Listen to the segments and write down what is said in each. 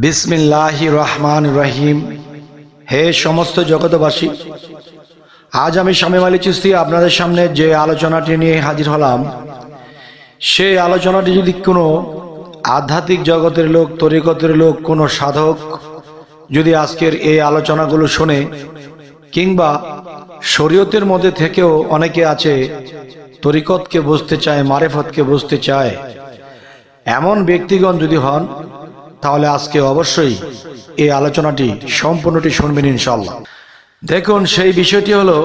বিসমিল্লাহির রহমানির রহিম। হে সমস্ত জগতবাসী, আজ আমি শামীম আলী চিশতি আপনাদের সামনে যে আলোচনাটি নিয়ে হাজির হলাম, সেই আলোচনাটি যদি কোনো আধ্যাত্মিক জগতের লোক, তরিকতের লোক, কোনো সাধক যদি আজকের এই আলোচনাগুলো শোনে, কিংবা শরীয়তের মধ্যে থেকেও অনেকে আছে তরিকতকে বুঝতে চায়, মারেফতকে বুঝতে চায়, এমন ব্যক্তিগণ যদি হন, তাহলে আজকে অবশ্যই এই আলোচনাটি সম্পূর্ণটি শুনবেন ইনশাআল্লাহ। দেখুন, সেই বিষয়টি হলো,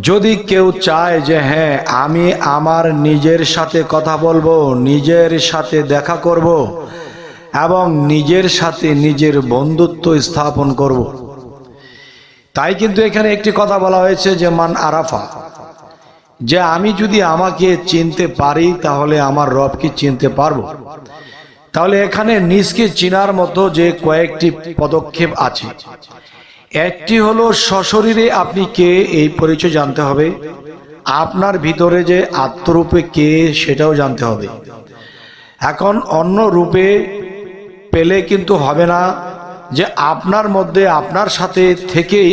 যদি কেউ চায় যে হ্যাঁ আমি আমার নিজের সাথে কথা বলবো, নিজের সাথে দেখা করব এবং নিজের সাথে নিজের বন্ধুত্ব স্থাপন করব, তাই কিন্তু এখানে একটি কথা বলা হয়েছে যে মান আরাফা, যে আমি যদি আমাকে চিনতে পারি তাহলে আমার রবকে চিনতে পারবো। তাহলে এখানে নিজকে চিনার মতো যে কয়েকটি পদক্ষেপ আছে। একটি হলো সশরীরে আপনি কে এই পরিচয় জানতে হবে, আপনার ভিতরে যে আত্মরূপে কে সেটাও জানতে হবে। এখন অন্য রূপে পেলে কিন্তু হবে না, যে আপনার মধ্যে আপনার সাথে থেকেই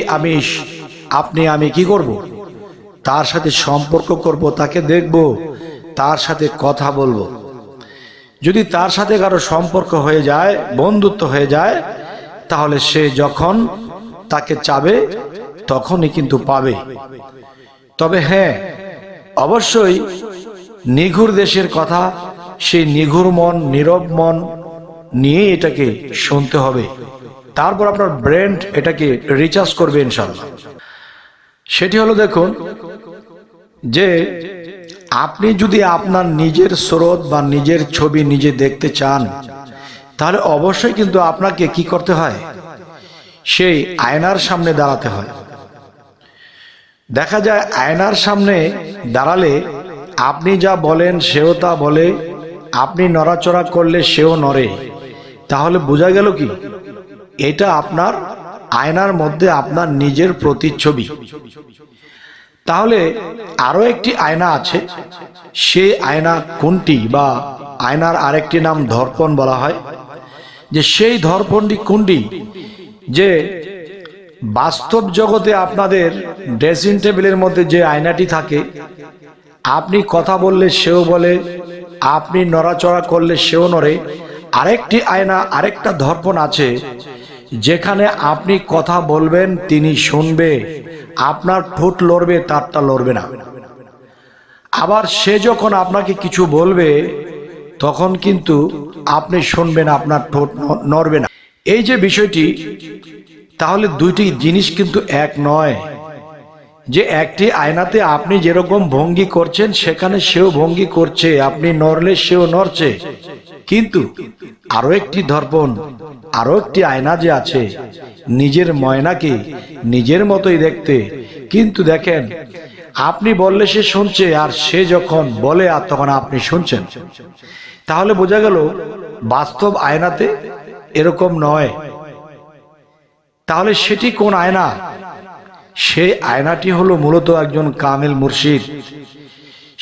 আমি কি করব, তার সাথে সম্পর্ক করব, তাকে দেখব, তার সাথে কথা বলবো। যদি তার সাথে কারো সম্পর্ক হয়ে যায়, বন্ধুত্ব হয়ে যায়, তাহলে সে যখন তাকে চাবে তখনই কিন্তু পাবে। তবে হ্যাঁ, অবশ্যই নিঘুর দেশের কথা, সেই নিঘুর মন, নীরব মন নিয়ে এটাকে শুনতে হবে। তারপর আপনার ব্রেন এটাকে রিচার্জ করবে ইনশাআল্লাহ। সেটি হলো, দেখুন, যে আপনি যদি আপনার নিজের স্রোত বা নিজের ছবি নিজে দেখতে চান, তাহলে অবশ্যই কিন্তু আপনাকে কি করতে হয়, সেই আয়নার সামনে দাঁড়াতে হয়। দেখা যায় আয়নার সামনে দাঁড়ালে আপনি যা বলেন সেও তা বলে, আপনি নড়াচড়া করলে সেও নড়ে। তাহলে বোঝা গেল কি, এটা আপনার আয়নার মধ্যে আপনার নিজের প্রতিচ্ছবি। তাহলে আরো একটি আয়না আছে, সেই আয়না কোনটি, বা আয়নার আরেকটি নাম দর্পণ বলা হয়, যে সেই দর্পণটি কোনটি, যে বাস্তব জগতে আপনাদের ড্রেসিং টেবিলের মধ্যে যে আয়নাটি থাকে, আপনি কথা বললে সেও বলে, আপনি নড়াচড়া করলে সেও নড়ে। আরেকটি আয়না, আরেকটা দর্পণ আছে, যেখানে আপনি কথা বলবেন তিনি শুনবে, আপনার ঠোঁট লড়বে, তারটা লড়বে না। আবার সে যখন আপনাকে কিছু বলবে তখন কিন্তু আপনি শুনবেন, আপনার ঠোঁট নড়বে না। এই যে বিষয়টি, তাহলে দুইটি জিনিস কিন্তু এক নয়। যে একটি আয়নাতে আপনি যেরকম ভঙ্গি করছেন সেখানে সেও ভঙ্গি করছে, আপনি নড়লে সেও নড়ছে। কিন্তু আরো একটি দর্পণ, আরো একটি আয়না যে আছে, নিজের ময়নাকে নিজের মতোই দেখতে, কিন্তু দেখেন আপনি বললে সে শুনছে, আর সে যখন বলে আর তখন আপনি শুনছেন। তাহলে বোঝা গেল বাস্তব আয়নাতে এরকম নয়। তাহলে সেটি কোন আয়না? সেই আয়নাটি হলো মূলত একজন কামেল মুর্শিদ।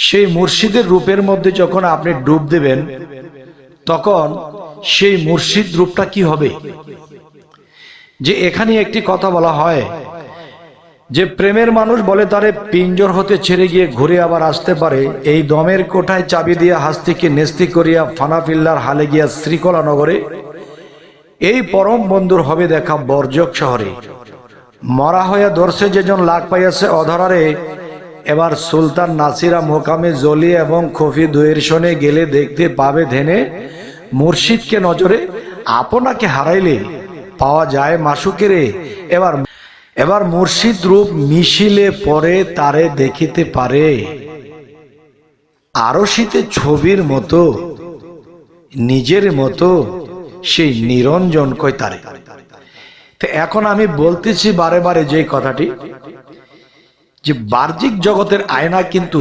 সেই মুর্শিদের রূপের মধ্যে যখন আপনি ডুব দেবেন, তখন সেই মুর্শিদ রূপটা কি হবে, যে এখানে একটি কথা বলা হয়, যে প্রেমের মানুষ বলে তারে পিঞ্জর হতে ছেড়ে গিয়ে ঘুরে আবার আসতে পারে, এই দমের কোঠায় চাবি দিয়া হাস্তিকে নেস্তি করিয়া ফানাফিল্লার হালে গিয়া শ্রীকলা নগরে, এই পরম বন্ধুর হবে দেখা বর্জক শহরে, মরা হইয়া দর্শে যেজন লাগ পাইয়াছে অধরারে, এবার সুলতান নাসিরা মোকামে জলি এবং খফি দুয়ের শোনে গেলে দেখতে পাবে ধেনে, মুর্শিদকে নজরে আপনাকে হারাইলে পাওয়া যায় মাসুকেরে। এবার মুর্শিদ রূপ মিশিলে পরে তারে দেখিতে পারে, আরশিতে ছবির মতো নিজের মতো সেই নিরঞ্জন কয় তারে। তো এখন আমি বলতেছি বারে বারে যে কথাটি, যে বাহ্যিক জগতের আয়না কিন্তু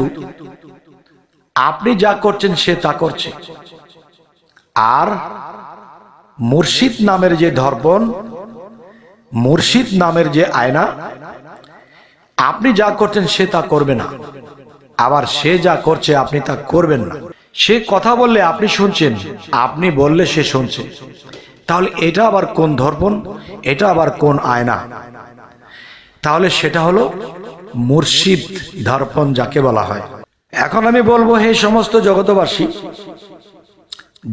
আপনি যা করছেন সে তা করছে, আর মুর্শিদ নামের যে দর্পণ, মুর্শিদ নামের যে আয়না, আপনি যা করছেন সে তা করবে না, আবার সে যা করছে আপনি তা করবেন না। সে কথা বললে আপনি শুনছেন, আপনি বললে সে শুনছে। তাহলে এটা আবার কোন দর্পণ, এটা আবার কোন আয়না? তাহলে সেটা হলো মুর্শিদ দর্পণ যাকে বলা হয়। এখন আমি বলবো হে সমস্ত জগতবাসী,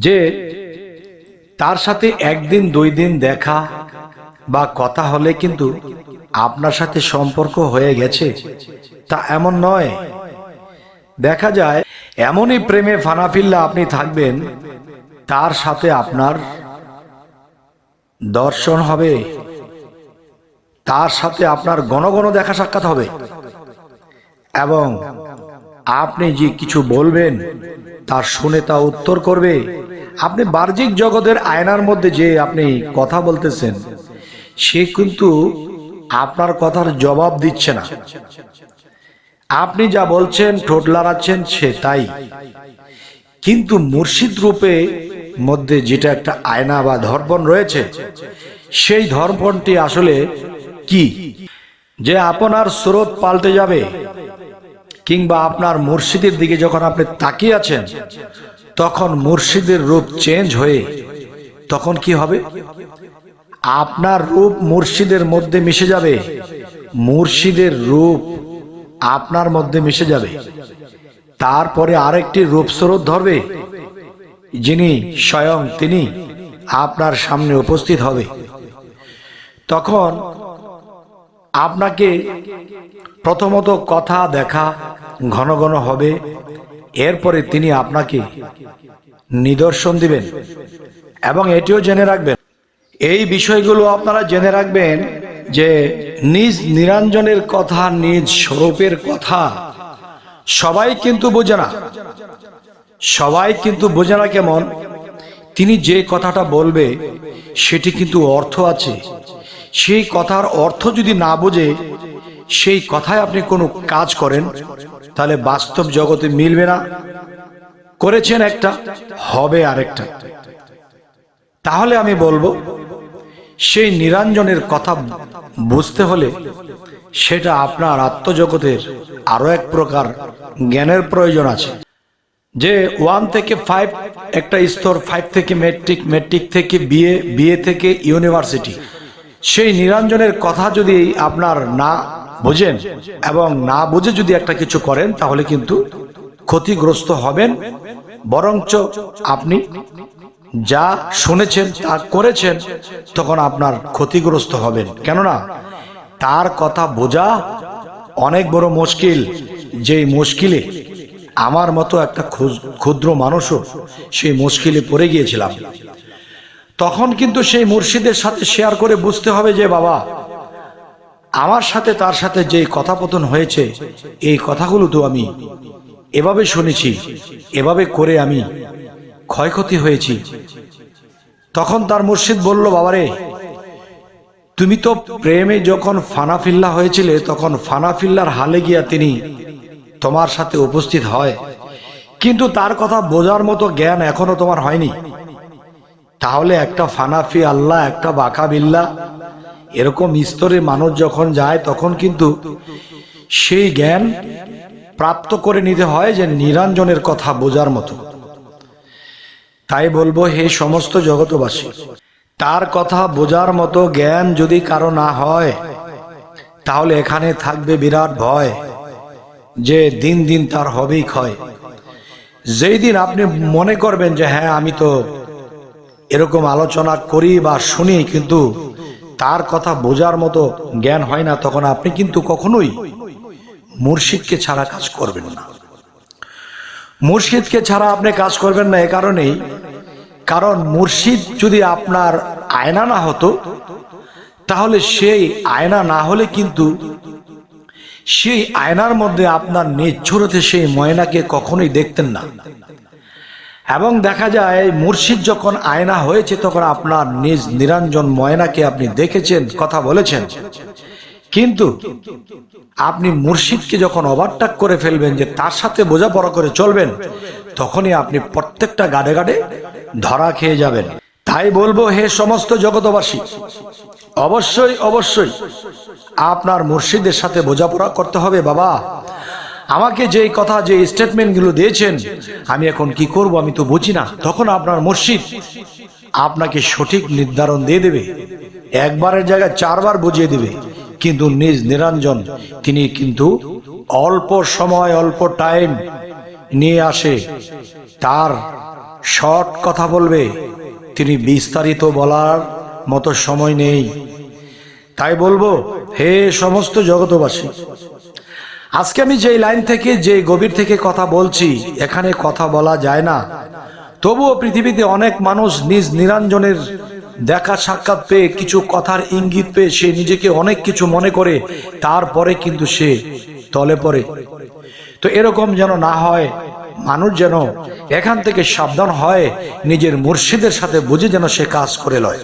যে তার সাথে একদিন দুই দিন দেখা বা কথা হলে কিন্তু আপনার সাথে সম্পর্ক হয়ে গেছে তা এমন নয়। দেখা যায় এমনই প্রেমে ফানাফিল্লা আপনি থাকবেন, তার সাথে আপনার দর্শন হবে, তার সাথে আপনার ঘন ঘন দেখা সাক্ষাৎ হবে, এবং আপনি যে কিছু বলবেন তার শুনে তা উত্তর করবে। আপনি বাহ্যিক জগতের আয়নার মধ্যে যে আপনি কথা বলতেছেন, সে কিন্তু আপনার কথার জবাব দিচ্ছে না। আপনি যা বলছেন, ঠোঁট লড়াচ্ছেন, সে তাই। কিন্তু মুর্শিদ রূপে মধ্যে যেটা একটা আয়না বা দর্পণ রয়েছে, সেই দর্পণটি আসলে কি? যে আপনার স্রোত পাল্টে যাবে, কিংবা আপনার মুর্শিদের দিকে যখন আপনি তাকিয়ে আছেন, তখন মুর্শিদের রূপ চেঞ্জ হয়ে তখন কি হবে? আপনার রূপ মুর্শিদের মধ্যে মিশে যাবে, মুর্শিদের রূপ আপনার মধ্যে মিশে যাবে। তারপরে আরেকটি রূপ স্রোত ধরবে, যিনি স্বয়ং তিনি আপনার সামনে উপস্থিত হবে। তখন আপনাকে প্রথমত কথা দেখা ঘন ঘন হবে, এরপরে তিনি আপনাকে নিদর্শন দিবেন। এবং এটিও জেনে রাখবেন, এই বিষয়গুলো আপনারা জেনে রাখবেন যে নিজ নিরঞ্জনের কথা, নিজ স্বরূপের কথা সবাই কিন্তু বোঝে না। সবাই কিন্তু বোঝে না। কেমন? তিনি যে কথাটা বলবে সেটি কিন্তু অর্থ আছে। সেই কথার অর্থ যদি না বোঝে, সেই কথায় আপনি কোনো কাজ করেন, তাহলে বাস্তব জগতে মিলবে না। করেছেন একটা, হবে আরেকটা। তাহলে আমি বলবো, সেই নিরঞ্জনের কথা বুঝতে হলে সেটা আপনার আত্মজগতের আরো এক প্রকার জ্ঞানের প্রয়োজন আছে। যে 1 থেকে 5 একটা স্তর, 5 থেকে মেট্রিক, মেট্রিক থেকে বিএ, বিএ থেকে ইউনিভার্সিটি। সেই নিরঞ্জনের কথা যদি আপনার না বোঝেন এবং না বুঝে যদি একটা কিছু করেন, তাহলে কিন্তু ক্ষতিগ্রস্ত হবেন। বরঞ্চ আপনি যা শুনেছেন তা করেছেন, তখন আপনার ক্ষতিগ্রস্ত হবেন। কেননা তার কথা বোঝা অনেক বড় মুশকিল। যেই মুশকিলে আমার মতো একটা ক্ষুদ্র মানুষও সেই মুশকিলে পড়ে গিয়েছিলাম। তখন কিন্তু সেই মুর্শিদের সাথে শেয়ার করে বুঝতে হবে যে বাবা, আমার সাথে তার সাথে যে কথাপতন হয়েছে, এই কথাগুলো তো আমি এভাবে শুনেছি, এভাবে করে আমি ক্ষয়ক্ষতি হয়েছি। তখন তার মুর্শিদ বলল, বাবারে, তুমি তো প্রেমে যখন ফানাফিল্লা হয়েছিলে, তখন ফানাফিল্লার হালে গিয়া তিনি তোমার সাথে উপস্থিত হয়, কিন্তু তার কথা বোঝার মতো জ্ঞান এখনো তোমার হয়নি। তাহলে একটা ফানাফি আল্লাহ, একটা বাঁকা বিল্লা, এরকম স্তরে মানুষ যখন যায়, তখন কিন্তু সেই জ্ঞান প্রাপ্ত করে নিতে হয় যে নিরঞ্জনের কথা বোঝার মতো। তাই বলবো, হে সমস্ত জগতবাসী, তার কথা বোঝার মতো জ্ঞান যদি কারো না হয়, তাহলে এখানে থাকবে বিরাট ভয় যে দিন দিন তার হবেই ক্ষয়। যেই দিন আপনি মনে করবেন যে হ্যাঁ, আমি তো এরকম আলোচনা করি বা শুনি, কিন্তু তার কথা বোঝার মতো জ্ঞান হয় না, তখন আপনি কিন্তু কখনোই মুর্শিদকে ছাড়া কাজ করবেন না। মুর্শিদকে ছাড়া আপনি কাজ করবেন না। এ কারণেই, কারণ মুর্শিদ যদি আপনার আয়না না হতো, তাহলে সেই আয়না না হলে কিন্তু সেই আয়নার মধ্যে আপনার নিজ ছোটতে সেই ময়নাকে কখনোই দেখতেন না। এবং দেখা যায় মুর্শিদ যখন আয়না হয়েছে, তখন আপনার নিজ নিরঞ্জন ময়নাকে আপনি দেখেছেন, কথা বলেছেন। কিন্তু আপনি মুর্শিদকে যখন ওভারটেক করে ফেলবেন, যে তার সাথে বোঝাপড়া করে চলবেন, তখনই আপনি প্রত্যেকটা গাড়ে গাড়ে ধরা খেয়ে যাবেন। তাই বলবো, হে সমস্ত জগতবাসী, অবশ্যই অবশ্যই আপনার মুর্শিদের সাথে বোঝাপড়া করতে হবে। বাবা, আমাকে যে কথা, যে স্টেটমেন্টগুলো দিয়েছেন, আমি এখন কি করব, আমি তো বুঝি না। তখন আপনার মুর্শিদ আপনাকে সঠিক নির্ধারণ দিয়ে দেবে, একবারের জায়গায় 4 বার বুঝিয়ে দেবে। কিন্তু নিজ নিরঞ্জন তিনি কিন্তু অল্প সময় অল্প টাইম নিয়ে আসে, তার শর্ট কথা বলবে, তিনি বিস্তারিত বলার মতো সময় নেই। তাই বলবো, হে সমস্ত জগতবাসী, আজকে আমি যে লাইন থেকে যে গভীর থেকে কথা বলছি, এখানে কথা বলা যায় না, তবুও পৃথিবীতে অনেক মানুষ নিজ নিরঞ্জনের দেখা সাক্ষাৎ পেয়ে, কিছু কথার ইঙ্গিত পেয়ে সে নিজেকে অনেক কিছু মনে করে, তারপরে কিন্তু সে তলে পড়ে। তো এরকম যেন না হয়, মানুষ যেন এখান থেকে সাবধান হয়, নিজের মুর্শিদের সাথে বুঝে যেন সে কাজ করে লয়।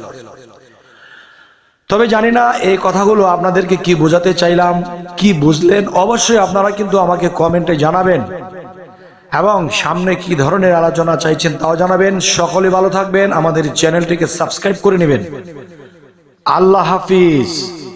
তবে জানি না এই কথাগুলো আপনাদেরকে কি বোঝাতে চাইলাম, কি বুঝলেন, অবশ্যই আপনারা কিন্তু আমাকে কমেন্টে জানাবেন, এবং সামনে কি ধরনের আলোচনা চাইছেন তাও জানাবেন। সকলে ভালো থাকবেন, আমাদের চ্যানেলটিকে সাবস্ক্রাইব করে নেবেন। আল্লাহ হাফিজ।